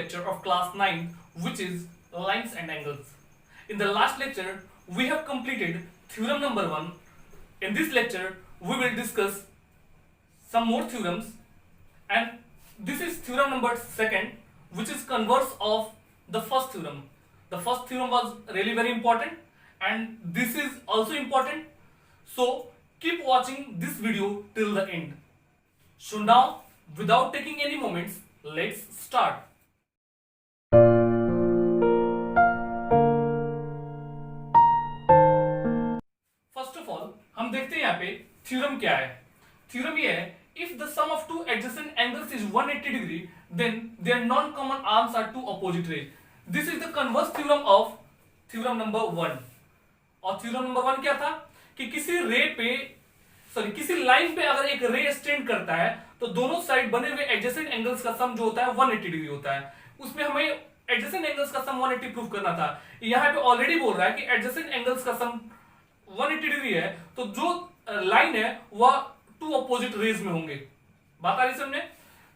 lecture of class 9, which is lines and angles. In the last lecture, we have completed theorem number 1. In this lecture, we will discuss some more theorems, and this is theorem number 2, which is converse of the first theorem. The first theorem was really very important, and this is also important. So keep watching this video till the end. So now, without taking any moments, let's start. First of all, हम देखते हैं यहाँ पे theorem क्या है. Theorem ये है, if the sum of two adjacent angles is 180 degree, then their non-common arms are two opposite rays. This is the converse theorem of theorem number 1. और थ्योरम नंबर 1 क्या था कि किसी लाइन पे अगर एक रे स्टैंड करता है तो दोनों साइड बने हुए एडजेसेंट एंगल्स का सम जो होता है 180 डिग्री होता है. उसमें हमें एडजेसेंट एंगल्स का सम 180 प्रूव करना था. यहां पे ऑलरेडी बोल रहा है कि एडजेसेंट एंगल्स का सम 180 डिग्री है, तो जो लाइन है वह टू अपोजिट रेज में होंगे. बात आ रही समझे?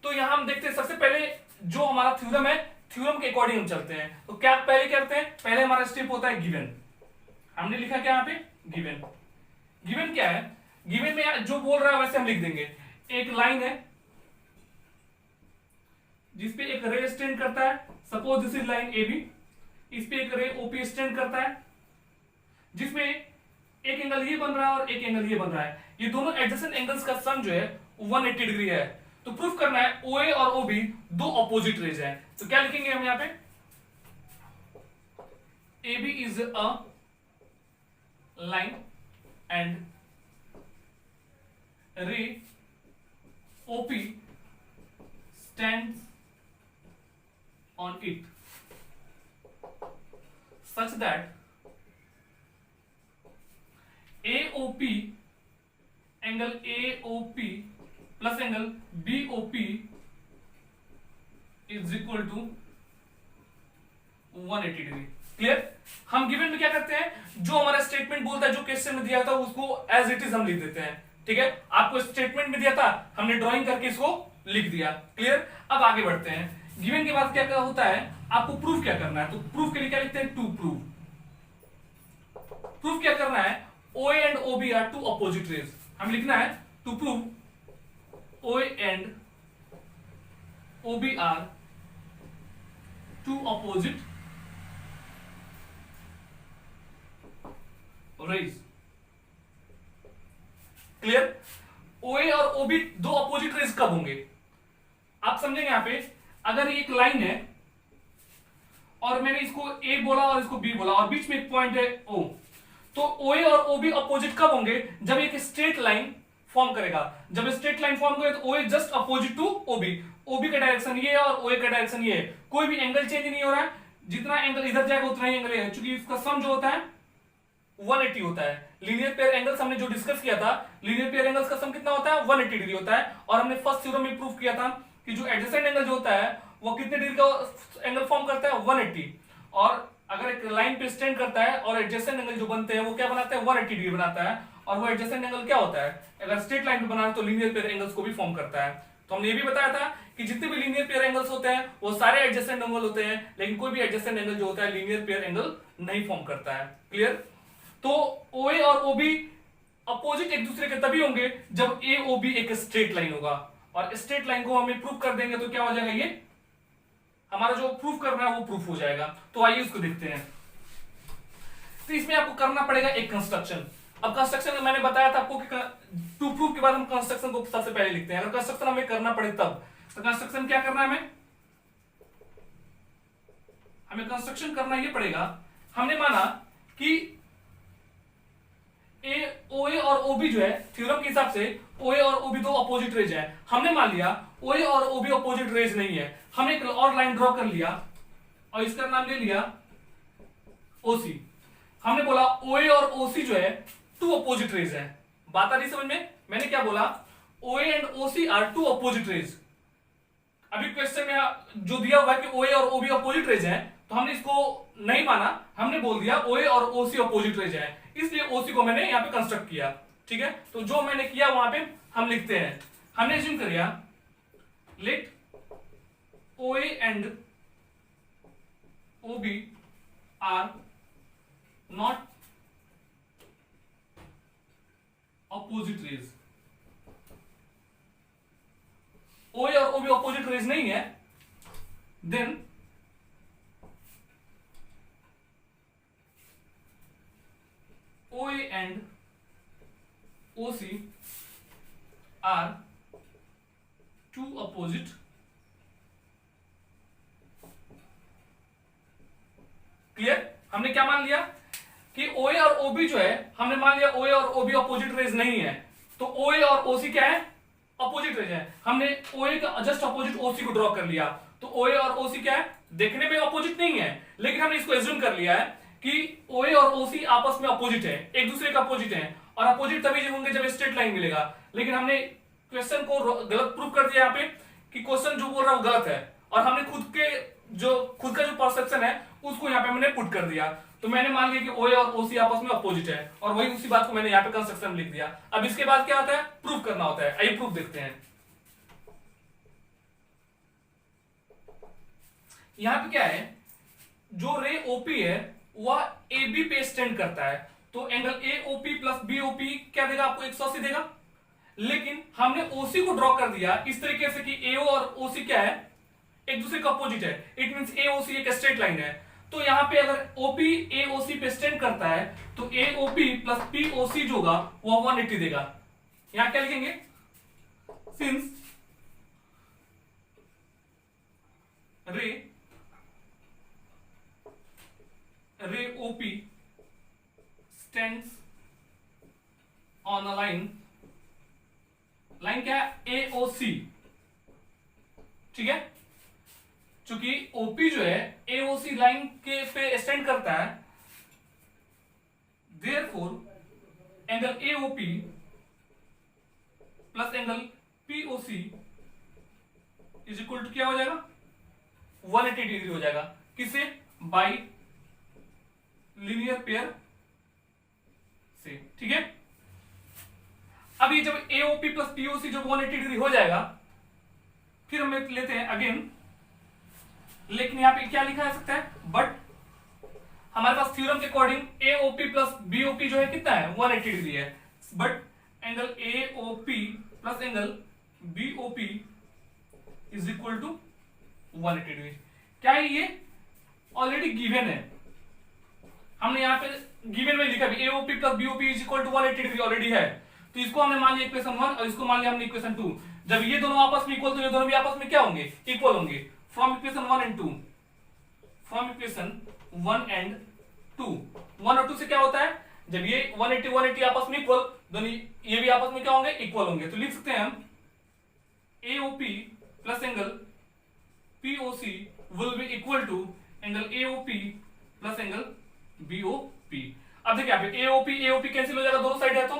तो यहां हम देखते हैं, सबसे पहले जो हमारा थ्योरम है, थ्योरम के अकॉर्डिंग हम चलते हैं. तो क्या पहले करते हैं, पहले हमारा स्टेप होता है गिवन. हमने लिखा क्या यहाँ पे, गिवन. गिवन क्या है, गिवन में जो बोल रहा है वैसे हम लिख देंगे. एक लाइन है जिसपे एक रे स्टैंड करता है, suppose this is line A B. इस पे एक रे ओपी स्टैंड करता है जिसमें एक एंगल ये बन रहा है और एक एंगल ये बन रहा है. ये दोनों एडजेसेंट एंगल्स का सम जो है 180 डिग्री है. तो प्रूफ करना है ओए और ओबी दो अपोजिट रेज है. तो क्या लिखेंगे हम यहाँ पे, A B is a line and ray OP stands on it such that AOP angle AOP plus angle BOP is equal to 180 degree. Clear? हम गिवन में क्या करते हैं, जो हमारा स्टेटमेंट बोलता है, जो क्वेश्चन में दिया था उसको एज इट इज हम लिख देते हैं. ठीक है, आपको स्टेटमेंट में दिया था, हमने ड्राइंग करके इसको लिख दिया. क्लियर? अब आगे बढ़ते हैं. गिवन के बाद क्या क्या होता है, आपको प्रूफ क्या करना है. तो प्रूफ के लिए क्या लिखते हैं, टू प्रूव. प्रूफ क्या करना है, OA and OB are two opposite rays. हम लिखना है to prove OA and OB are two opposite rays. Clear? OA और OB दो अपोजिट रेज कब होंगे, आप समझेंगे. यहां पे अगर एक लाइन है और मैंने इसको A बोला और इसको B बोला और बीच में एक पॉइंट है O, तो OA और OB अपोजिट कब होंगे, जब एक स्ट्रेट लाइन फॉर्म करेगा. जब स्ट्रेट लाइन फॉर्म करेगा तो OA just opposite to OB. OB का डायरेक्शन ये है और OA का डायरेक्शन ये है. कोई भी एंगल चेंज नहीं हो रहा है, जितना एंगल इधर जाएगा उतना ही एंगल है, क्योंकि इसका सम जो होता है 180 होता है. लीनियर पेयर एंगल्स हमने जो डिस्कस किया था, लीनियर पेयर एंगल्स का सम कितना होता है, 180 डिग्री होता है. और हमने फर्स्ट थ्योरम में प्रूफ किया था कि जो एडजेसेंट एंगल जो होता है वो कितने डिग्री का एंगल फॉर्म करता है, 180. और अगर एक लाइन पे स्टैंड करता है और एडजेसेंट एंगल जो बनते हैं वो क्या बनाते हैं, 180 डिग्री बनाता है. और वो एडजेसेंट एंगल क्या होता है, अगर स्ट्रेट लाइन पे बना है तो लीनियर पेयर एंगल्स को भी फॉर्म करता है. तो हमने ये भी बताया था कि जितने भी लीनियर पेयर एंगल्स होते हैं वो सारे एडजेसेंट एंगल होते हैं, लेकिन कोई भी एडजेसेंट एंगल जो होता है लीनियर पेयर एंगल नहीं फॉर्म करता है. क्लियर? तो OA और OB अपोजिट एक दूसरे के तभी होंगे जब AOB एक स्ट्रेट लाइन होगा. और स्ट्रेट लाइन को हमें प्रूफ कर देंगे तो क्या हो जाएगा, ये हमारा जो प्रूफ करना है वो प्रूफ हो जाएगा. तो आइए उसको देखते हैं. तो इसमें आपको करना पड़ेगा एक कंस्ट्रक्शन. अब कंस्ट्रक्शन में मैंने बताया था आपको कि टू प्रूफ के बाद हम कंस्ट्रक्शन को सबसे पहले लिखते हैं. अगर कंस्ट्रक्शन हमें करना पड़े तब, तो कंस्ट्रक्शन क्या करना है, हमें कंस्ट्रक्शन करना ये पड़ेगा. हमने माना कि OA और OB जो है, थ्योरम के हिसाब से OA और OB दो अपोजिट रेज है. हमने मान लिया OA और OB अपोजिट रेज नहीं है. हमने एक और लाइन ड्रॉ कर लिया और इसका नाम ले लिया OC. हमने बोला OA और OC जो है टू अपोजिट रेज है. बात आ रही समझ में? मैंने क्या बोला, OA and OC are two opposite rays. अभी क्वेश्चन में जो दिया हुआ है कि OA और OB अपोजिट रेज है, तो हमने इसको नहीं माना, हमने बोल दिया OA और OC अपोजिट रेज है, इसलिए OC को मैंने यहां पे कंस्ट्रक्ट किया. ठीक है, तो जो मैंने किया वहां पे हम लिखते हैं. हमने एज्यूम कर लिया let OA and OB are not opposite rays. OA और OB opposite rays नहीं है, then OA and OC are two opposite clear. हमने क्या मान लिया कि OA और OB जो है, हमने मान लिया OA और OB अपोजिट रेज नहीं है, तो OA और OC क्या है, अपोजिट रेज है। हमने OA का जस्ट अपोजिट OC को ड्रॉ कर लिया, तो OA और OC क्या है, देखने में अपोजिट नहीं है, लेकिन हमने इसको एज्यूम कर लिया है कि OA और OC आपस में अपोजिट है, एक दूसरे का अपोजिट है, और अपोजिट तभी जब होंगे जब स्ट्रेट लाइन मिलेगा। लेकिन हमने क्वेश्चन को गलत प्रूफ कर दिया यहाँ पे कि क्वेश्चन जो बोल रहा है वो गलत है, और हमने खुद का जो परसेप्शन है उसको यहाँ पे मैंने पुट कर दिया। तो मैंने मान लिया कि OA और OC आपस में अपोजिट है, और वही उसी बात को मैंने यहाँ पे कंस्ट्रक्शन में लिख दिया। अब इसके बाद क्या आता है, प्रूफ करना होता है। आइए प्रूफ देखते हैं। यहाँ पे क्या है, जो रे OP है वह AB पे स्टैंड करता है, तो एंगल AOP प्लस BOP क्या देगा आपको, 180 देगा। लेकिन हमने OC को ड्रॉ कर दिया इस तरीके से कि AO और OC क्या है, एक दूसरे का अपोजिट है। इट मींस AOC एक स्ट्रेट लाइन है, तो यहां पे अगर OP AOC पे स्टैंड करता है तो AOP प्लस POC जो होगा वो 180 देगा। यहां क्या लिखेंगे, सिंस रे OP stands on a line क्या है, AOC, ठीक है। चूंकि OP जो है AOC लाइन के पे स्टैंड करता है, therefore angle AOP plus angle POC is equal to क्या हो जाएगा, 180 डिग्री हो जाएगा। किससे, बाय लीनियर पेयर से, ठीक है। अब ये जब AOP प्लस POC जब 180 डिग्री हो जाएगा, फिर हम लेते हैं अगेन, लेकिन यहां पे क्या लिखा जा सकता है, बट हमारे पास थ्योरम के अकॉर्डिंग AOP प्लस BOP जो है कितना है, 180 डिग्री है, but angle AOP plus angle BOP is equal to 180 degree. क्या है ये, ऑलरेडी गिवन है, हमने यहां पे गिवन में लिखा भी AOP plus BOP is equal to 180 degree already है, तो इसको हमने मान लिया इक्वेशन 1 और इसको मान लिया हमने इक्वेशन 2। जब ये दोनों आपस में इक्वल, तो ये दोनों भी आपस में क्या होंगे, इक्वल होंगे। From equation 1 and 2, from equation 1 and 2, 1 और 2 से क्या होता है, जब ये 180 आपस में इक्वल, दोनों ये भी आपस में क्या होंगे, इक्वल होंगे। तो लिख सकते हैं हम AOP plus angle POC will be equal to angle AOP plus angle BOP। अब देखिए यहाँ पे AOP कैंसिल हो जाएगा, दोनों साइड है, तो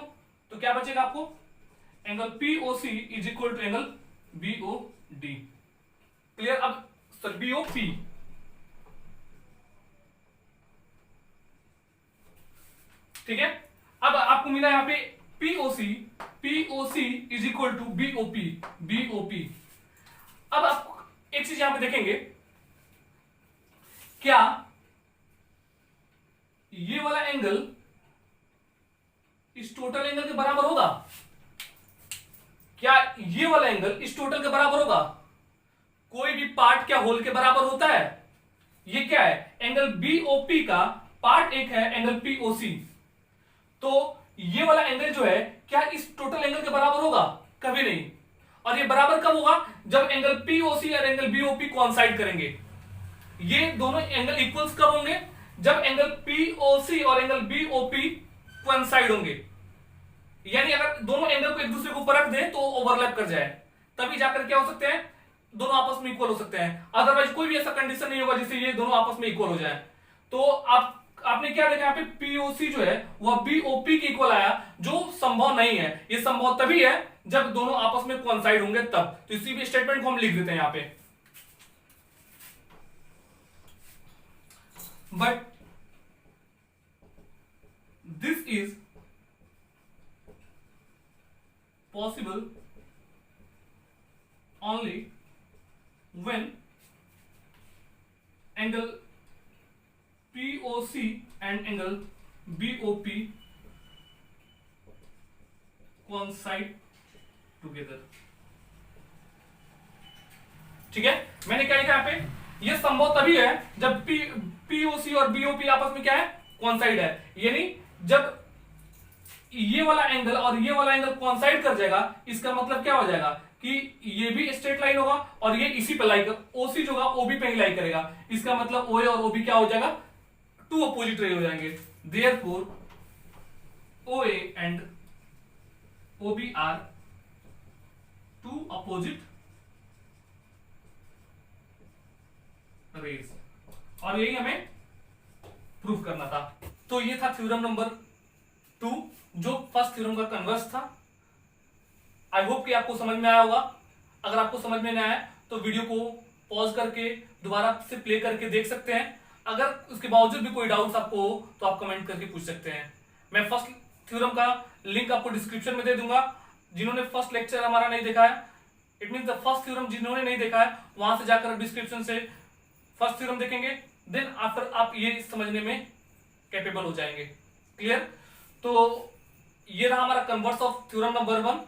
क्या बचेगा आपको, angle POC is equal to angle BOD। Clear. अब सर BOP, ठीक है। अब आपको मिला यहां पे POC is equal to BOP। अब आप एक चीज यहां पे देखेंगे, क्या ये वाला एंगल इस टोटल एंगल के बराबर होगा, क्या ये वाला एंगल इस टोटल के बराबर होगा, कोई भी पार्ट क्या होल के बराबर होता है, ये क्या है, एंगल BOP का पार्ट एक है एंगल POC, तो ये वाला एंगल जो है क्या इस टोटल एंगल के बराबर होगा, कभी नहीं। और ये बराबर कब होगा, जब एंगल POC और एंगल BOP कोइंसाइड करेंगे। ये दोनों एंगल इक्वल्स कब होंगे, जब एंगल POC और एंगल BOP कोइंसाइड होंगे, यानी अगर दोनों एंगल को एक दूसरे को परख दे तो ओवरलैप कर जाए, तभी जाकर क्या हो सकते हैं, दोनों आपस में इक्वल हो सकते हैं। अदरवाइज कोई भी ऐसा कंडीशन नहीं होगा जिससे ये दोनों आपस में इक्वल हो जाए। तो आपने क्या देखा, यहाँ पे POC जो है वह BOP के इक्वल आया, जो संभव नहीं है। ये संभव तभी है जब दोनों आपस में कोइंसाइड होंगे तब। तो इसी भी स्टेटमेंट को हम लिख देते हैं यहाँ पे, but this is possible only when angle POC and angle BOP coincide together। ठीक है, मैंने क्या लिखा यहाँ पे, ये संभव तभी है जब POC और BOP आपस में क्या है, कॉन्साइड है। यानी जब ये वाला एंगल और ये वाला एंगल कॉन्साइड कर जाएगा, इसका मतलब क्या हो जाएगा कि ये भी स्ट्रेट लाइन होगा और ये इसी पे लाई कर, OC जो होगा OB पे ही लाई करेगा। इसका मतलब OA और OB क्या हो जाएगा, टू अपोजिट रे हो जाएंगे। Therefore OA and OB are two opposite rays, और यही हमें प्रूफ करना था। तो ये था थ्योरम नंबर 2, जो फर्स्ट थ्योरम का कन्वर्स था। आई होप कि आपको समझ में आया होगा। अगर आपको समझ में नहीं आया तो वीडियो को पॉज करके दोबारा से प्ले करके देख सकते हैं। अगर उसके बावजूद भी कोई डाउट्स आपको हो तो आप कमेंट करके पूछ सकते हैं। मैं फर्स्ट थ्योरम का लिंक आपको डिस्क्रिप्शन में दे दूंगा। जिन्होंने फर्स्ट लेक्चर हमारा नहीं देखा है, it mean the first theorem जिन्होंने नहीं देखा है, वहां से जाकर डिस्क्रिप्शन से फर्स्ट थ्योरम देखेंगे, देन आफ्टर आप ये समझने में कैपेबल हो जाएंगे। क्लियर? तो ये रहा हमारा कन्वर्स ऑफ थ्योरम नंबर 1।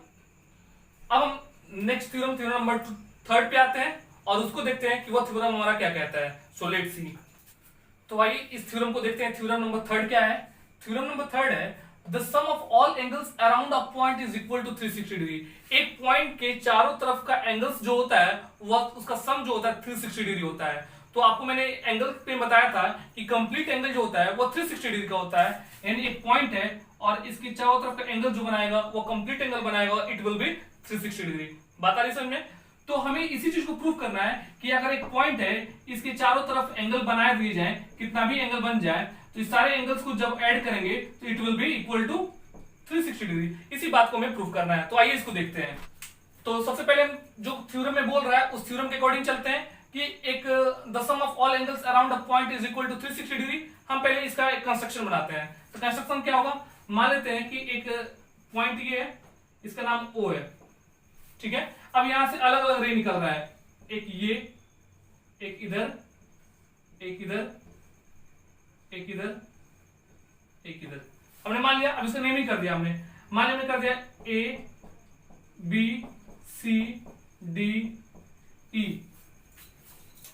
अब हम नेक्स्ट थ्योरम नंबर 3 पे आते हैं और उसको देखते हैं कि वो थ्योरम हमारा क्या कहता है। So let's see. तो आइए इस थ्योरम को देखते हैं। थ्योरम नंबर 3 क्या है? थ्योरम नंबर 3 है the sum of all angles around a point is equal to 360 degree. एक पॉइंट के चारों तरफ का एंगल्स जो होता है वह उसका सम जो होता है 360 डिग्री होता है। तो आपको मैंने एंगल पे बताया था कि कंप्लीट एंगल जो होता है वो 360 डिग्री का होता है। यानी एक पॉइंट है और इसकी चारों तरफ का एंगल जो बनाएगा वो कंप्लीट एंगल बनाएगा, इट विल बी 360 डिग्री। बात आ रही समझ में? तो हमें इसी चीज को प्रूव करना है कि अगर एक पॉइंट है, इसके चारों तरफ एंगल बनाए दिए जाए, कितना भी एंगल बन जाए, तो इस सारे एंगल्स को जब ऐड करेंगे तो it will be equal to 360 degree. इसी बात को हमें प्रूव करना है। तो आइए इसको देखते हैं। तो सबसे पहले हम जो थ्योरम में बोल रहा है उस थ्योरम के अकॉर्डिंग चलते हैं कि एक the sum of all angles around a point is equal to 360 degree. हम पहले इसका एक कंस्ट्रक्शन बनाते हैं। तो कंस्ट्रक्शन क्या होगा? मान लेते हैं कि एक पॉइंट ये है, इसका नाम O है। ठीक है, अब यहां से अलग अलग रे निकल रहा है, एक ये, एक इधर, एक इधर, एक इधर, एक इधर। हमने मान लिया, अब इसका नेम ही कर दिया हमने। मान लिया, हमने कर दिया A B C D E।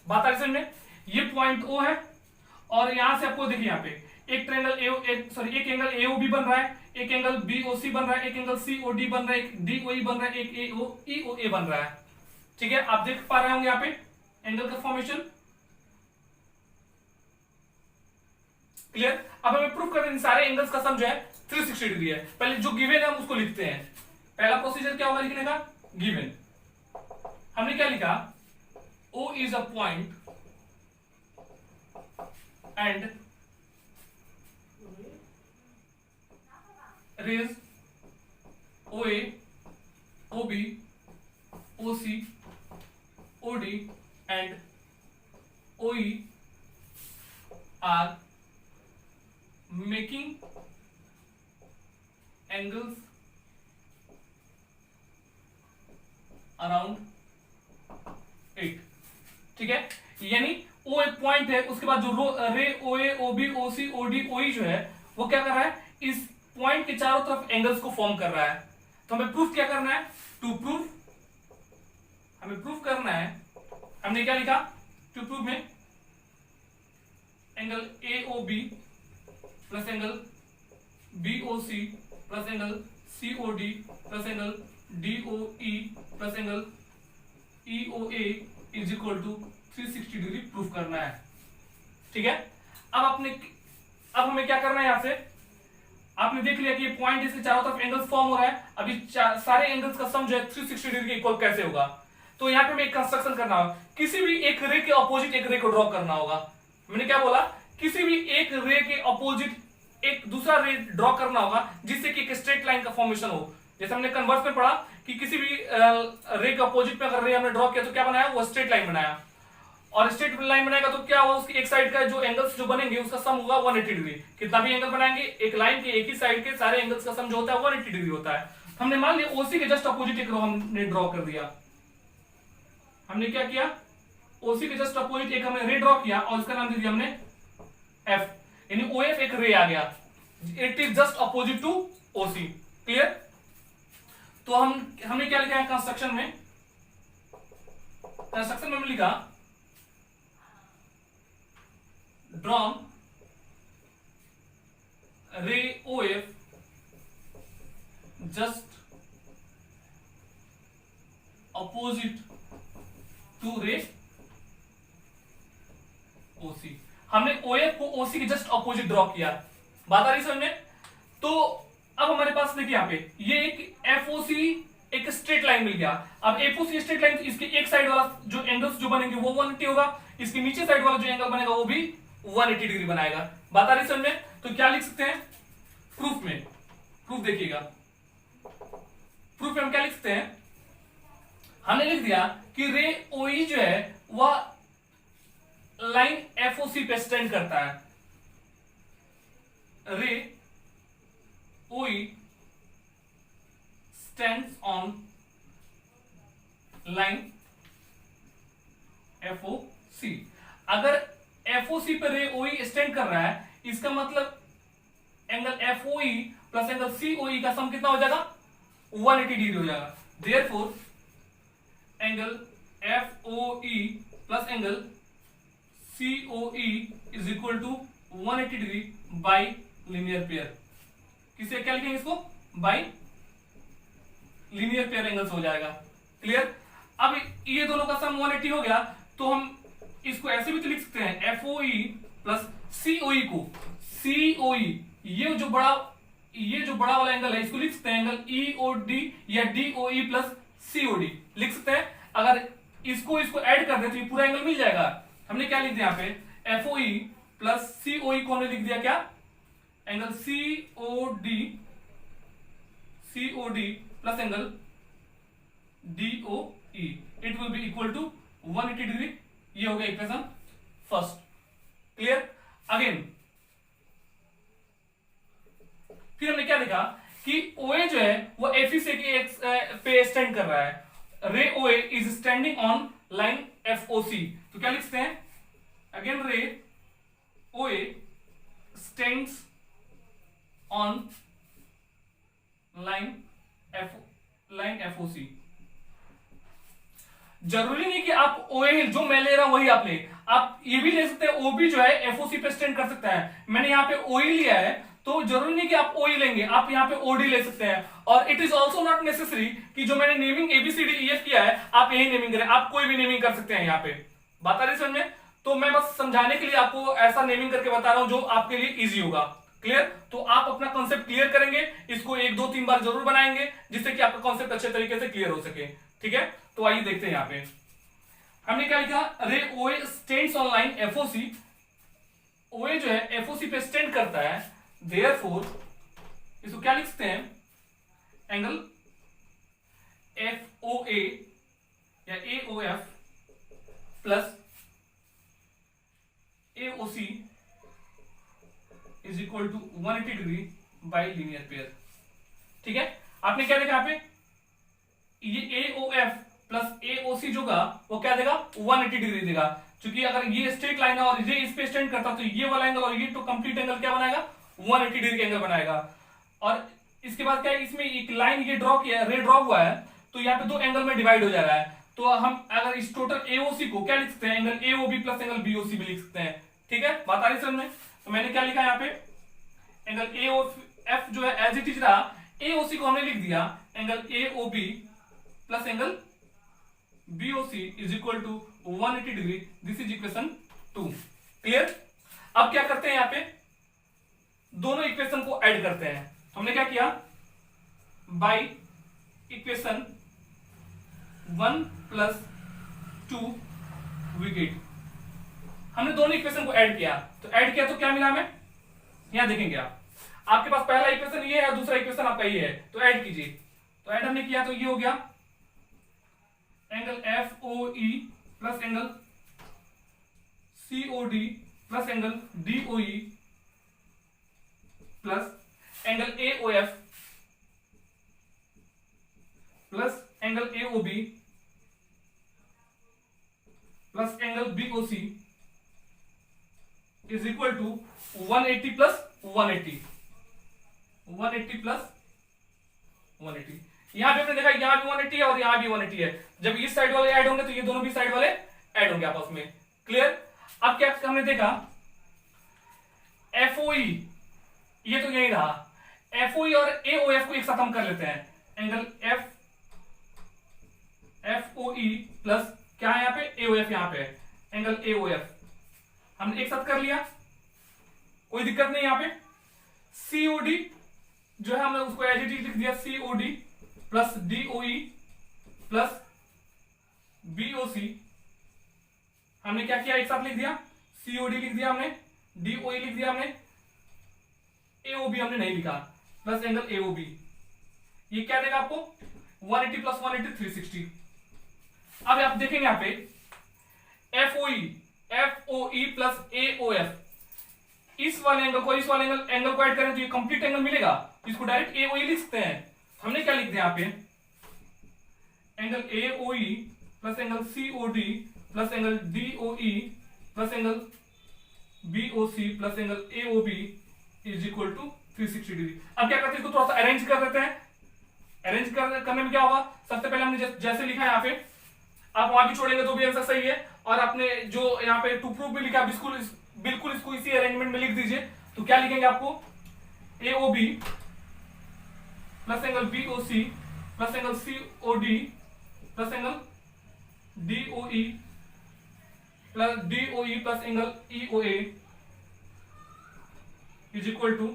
बात आ रही समझ में? ये पॉइंट O है और यहां से आपको देखिए यहाँ पे एक ट्रायंगल एक एंगल AOB बन रहा है, एक एंगल BOC बन रहा है, एक एंगल COD बन रहा है, एक DOE बन रहा है, एक EOA बन रहा है। ठीक है, आप देख पा रहे होंगे यहाँ पे एंगल का फॉर्मेशन। क्लियर? अब हमें प्रूफ करना है सारे एंगल्स का सम जो है 360 डिग्री है। पहले जो गिवन है हम उसको लिखते हैं। पहला प्रोसीजर क्या होगा लिखने का? गिवन। हमने क्या लिखा? O is a point and rays OA, OB, OC, OD and OE are making angles around 8। ठीक है, यानी O एक पॉइंट है, उसके बाद जो रे OA, OB, OC, OD, OE जो है वो क्या कर रहा है? इस पॉइंट के चारों तरफ एंगल्स को फॉर्म कर रहा है। तो हमें प्रूफ क्या करना है? टू प्रूफ, हमें प्रूफ करना है, हमने क्या लिखा? टू प्रूफ में angle AOB plus angle BOC plus angle COD plus angle DOE plus angle EOA is equal to 360 degree proof करना है। ठीक है, अब हमें क्या करना है? यहां से आपने देख लिया कि ये पॉइंट इसके चारों तरफ एंगल्स फॉर्म हो रहा है। अभी सारे एंगल्स का सम जो है 360 डिग्री के इक्वल कैसे होगा? तो यहाँ पे हमें एक कंस्ट्रक्शन करना होगा। किसी भी एक रे के अपोजिट एक रे को ड्रॉ करना होगा। मैंने क्या बोला? किसी भी एक रे के अपोजिट एक दूसरा रे ड्रॉ करना होगा जिससे कि एक स्ट्रेट लाइन का फॉर्मेशन हो। जैसे हमने कन्वर्स में पढ़ा कि किसी भी रे के अपोजिट में अगर रे हमने ड्रॉ किया तो क्या बनाया? वो स्ट्रेट लाइन बनाया। और स्ट्रेट लाइन बनाएगा तो क्या होगा? उसकी एक साइड का जो एंगल्स जो बनेंगे उसका सम होगा 180 डिग्री। कितना भी एंगल बनाएंगे एक लाइन के एक ही साइड के सारे एंगल्स का सम जो होता है 180 डिग्री होता है। हमने मान लिया OC के जस्ट अपोजिट एक रो हमने ड्रॉ कर दिया। हमने क्या किया? OC के जस्ट अपोजिट एक हमने रे ड्रॉ किया और उसका नाम दे दिया हमने एफ, यानी ओ एफ एक रे आ गया, it is just opposite to OC. Clear? तो हमने क्या लिखा है कंस्ट्रक्शन में, हमने लिखा drawn ray O F just opposite to ray OC. हमने ओ एफ को ओसी के जस्ट अपोजिट ड्रॉ किया। बात आ रही समझ में? तो अब हमारे पास देखिए यहां पे ये एक एफओसी एक स्ट्रेट लाइन मिल गया। अब एफओसी स्ट्रेट लाइन, इसके एक साइड वाला जो एंगल्स जो बनेंगे वो 180 होगा, इसके नीचे साइड वाला जो एंगल बनेगा वो भी 180 डिग्री बनाएगा। बात आ रही समझ में? तो क्या लिख सकते हैं प्रूफ में? प्रूफ देखिएगा, प्रूफ में हम क्या लिख सकते हैं, हमने लिख दिया कि रे ओई जो है वह लाइन एफओसी पे स्टैंड करता है। Ray OE stands on line FOC. अगर एफओसी पे रे ओई स्टैंड कर रहा है, इसका मतलब angle FOE plus angle COE का सम कितना हो जाएगा? 180 डिग्री हो जाएगा। Therefore angle FOE plus angle COE is equal to 180 degree by linear pair. किसे क्या लिखेंगे इसको? बाई लीनियर पेयर एंगल्स हो जाएगा। क्लियर? अब ये दोनों का सम 180 हो गया, तो हम इसको ऐसे भी तो लिख सकते हैं एफओई प्लस सीओई को, सीओई ये जो बड़ा वाला एंगल है इसको लिख सकते हैं एंगल ईओडी या डीओई प्लस सीओडी लिख सकते हैं। अगर इसको ऐड कर दे तो ये पूरा एंगल मिल जाएगा। हमने क्या लिख दिया यहाँ पे एफओई प्लस सीओई को हमने लिख दिया क्या? Angle COD plus angle DOE, it will be equal to 180 degree. ये हो गया इक्वेशन फर्स्ट। क्लियर? अगेन फिर हमने क्या देखा कि ओए जो है वो एफई से पे स्टैंड कर रहा है। रे ओए is standing on line FOC. तो क्या लिखते हैं? अगेन रे ओए स्टैंड्स ऑन लाइन एफओसी। जरूरी नहीं कि आप ओए जो मैं ले रहा हूं वही आप ले, आप ये भी ले सकते हैं ओबी जो है एफओसी पे स्टैंड कर सकता है। मैंने यहां पे ओई लिया है तो जरूरी नहीं कि आप ओई लेंगे, आप यहां पे ओडी ले सकते हैं। और it is also not necessary कि जो मैंने नेमिंग एबीसीडी ईएफ किया है आप यही नेमिंग करें, आप कोई भी नेमिंग कर सकते हैं। यहां पे बात आ रही समझ में? तो मैं बस समझाने के लिए आपको ऐसा नेमिंग करके बता रहा हूं जो आपके लिए इजी होगा। क्लियर? तो आप अपना कॉन्सेप्ट क्लियर करेंगे, इसको 1 2 3 बार जरूर बनाएंगे जिससे कि आपका कॉन्सेप्ट अच्छे तरीके से क्लियर हो सके। ठीक है? तो आइए देखते हैं यहां पे हमने क्या लिखा, रे ओए स्टैंड्स ऑन लाइन एफओसी। ओए जो है एफओसी पे स्टैंड करता है, देयरफॉर इसको क्या लिख सकते हैं, एंगल एफओए या AOF plus AOC is equal to 180 degree by linear pair. ठीक है? आपने क्या देखा यहां पे, ये एओएफ प्लस एओसी जो का वो क्या देगा, 180 डिग्री देगा। क्योंकि अगर ये स्ट्रेट लाइन है और ये इस पे स्टैंड करता तो ये वाला एंगल और ये तो कंप्लीट एंगल क्या बनाएगा, 180 डिग्री एंगल बनाएगा। और इसके बाद क्या है, इसमें एक लाइन ये ड्रॉ किया है, रे ड्रॉ हुआ है, तो यहाँ पे 2 एंगल में डिवाइड हो जा रहा है। तो हम अगर इस टोटल एओसी को क्या लिख सकते हैं, angle AOB plus angle BOC भी लिख सकते हैं। ठीक है? बात आ रही समझ में? तो मैंने क्या लिखा यहाँ पे, एंगल एओएफ जो है एज इट इज रहा, एओसी को हमने लिख दिया angle AOB plus angle BOC is equal to 180 degree. This is equation 2। Clear? अब क्या करते हैं, यहाँ पे दोनों इक्वेशन को ऐड करते हैं। तो हमने क्या किया, by equation 1 plus 2 we get, हमने दोनों इक्वेशन को ऐड किया। तो ऐड किया तो क्या मिला हमें, यहां देखेंगे आप, आपके पास पहला इक्वेशन ये है और दूसरा इक्वेशन आपका ये है, तो ऐड कीजिए। तो ऐड हमने किया तो ये हो गया angle F O E plus angle C O D plus angle D O E plus angle A O F plus angle A O B plus angle B O C is equal to 180 plus 180, 180 plus 180। यहां पे आपने देखा यहां भी 180 है और यहां भी 180 है। जब इस साइड वाले ऐड होंगे तो ये दोनों भी साइड वाले ऐड होंगे आपस में। क्लियर? अब क्या हमने देखा, एफओई ये तो यही रहा, एफओई और एओएफ को एक साथ हम कर लेते हैं। एंगल एफओई प्लस क्या है यहां पे, एओएफ यहां पे एंगल एओएफ हमने एक साथ कर लिया, कोई दिक्कत नहीं। यहां पे सीओडी जो है हमने उसको एज इट इज लिख दिया, COD plus DOE plus BOC. हमने क्या किया, एक साथ लिख दिया, सीओडी लिख दिया हमने, डीओई लिख दिया हमने, एओबी हमने नहीं लिखा, प्लस एंगल एओबी। ये क्या देगा आपको, 180 प्लस 180 360। अब आप देखेंगे यहां पे एफओई प्लस एओएफ, इस वाले एंगल को इस वाले एंगल को ऐड करें तो ये कंप्लीट एंगल मिलेगा, इसको डायरेक्ट एओई लिख सकते हैं। हमने क्या लिख दिया यहां पे, angle AOE plus angle COD plus angle DOE plus angle BOC plus angle AOB is equal to 360 degree. अब क्या करते हैं, इसको थोड़ा सा अरेंज कर देते हैं। अरेंज करने में क्या होगा, सबसे पहले हमने जैसे लिखा है यहाँ पे, आप वहां भी छोड़ेंगे तो भी आंसर सही है, और आपने जो यहाँ पे टू प्रूफ भी लिखा है बिल्कुल इसको इसी अरेंजमेंट में लिख दीजिए। तो क्या लिखेंगे आपको, AOB plus angle BOC plus angle COD plus angle DOE plus angle EOA is equal to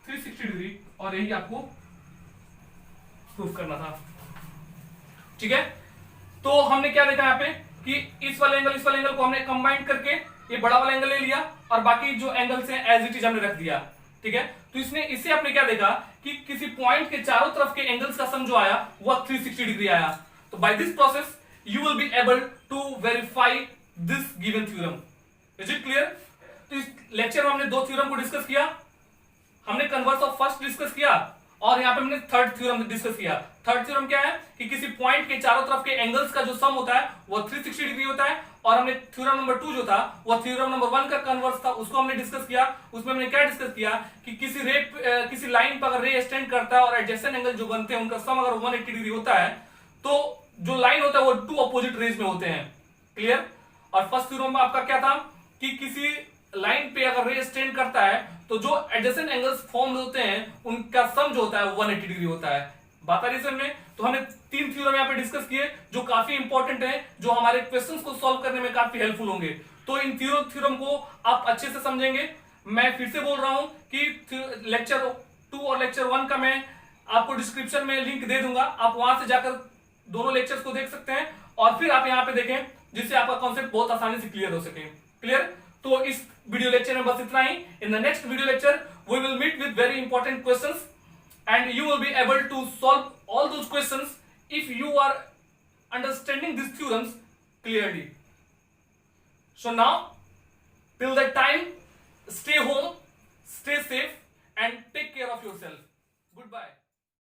360 degree, और यही आपको प्रूफ करना था। ठीक है, तो हमने क्या देखा यहाँ पे कि इस वाले एंगल को हमने कंबाइन करके ये बड़ा वाला एंगल ले लिया, और बाकी जो एंगल्स हैं एज इट इज हमने रख दिया। ठीक है, तो इससे आपने क्या देखा कि किसी पॉइंट के चारों तरफ के एंगल्स का सम जो आया वह 360 डिग्री आया। तो by this process you will be able to verify this given theorem. Is it clear? तो इस लेक्चर में हमने दो थ्योरम को डिस्कस किया, हमने कन्वर्स ऑफ फर्स्ट डिस्कस किया, और यहां पे हमने थर्ड थ्योरम डिस्कस किया। थर्ड थ्योरम क्या है कि किसी पॉइंट के चारों तरफ के एंगल्स का जो सम होता है वो 360 डिग्री होता है, और हमने थ्योरम नंबर 2 जो था वो थ्योरम नंबर 1 का कन्वर्स था, उसको हमने डिस्कस किया। उसमें हमने क्या डिस्कस किया कि किसी लाइन पर अगर रे एक्सटेंड करता है और एडजेसेंट एंगल जो बनते हैं उनका सम अगर 180 डिग्री होता है तो जो लाइन होता है वो टू अपोजिट रेज में होते हैं। क्लियर? और फर्स्ट थ्योरम में आपका क्या था कि किसी लाइन पे अगर रे एक्सटेंड करता है तो जो एडजेसेंट एंगल्स फॉर्म होते हैं उनका सम जो होता है वो 180 डिग्री होता है। बात आ रही है समझ में? तो हमने 3 थ्योरम यहाँ पे डिस्कस किए जो काफी इंपॉर्टेंट है, जो हमारे क्वेश्चंस को सॉल्व करने में काफी हेल्पफुल होंगे। तो इन थ्योरम को आप अच्छे से समझेंगे। मैं फिर से बोल रहा हूं कि लेक्चर 2 और लेक्चर 1 का मैं आपको डिस्क्रिप्शन में लिंक दे दूंगा, आप वहां से जाकर दोनों लेक्चर्स को देख सकते हैं, और फिर आप यहाँ पे देखें जिससे आपका कॉन्सेप्ट बहुत आसानी से क्लियर हो सके। क्लियर? तो इस वीडियो लेक्चर में बस इतना ही। In the next video lecture we will meet with very important questions and you will be able to solve all those questions if you are understanding these theorems clearly. So now, till that time, stay home, stay safe, and take care of yourself. Goodbye.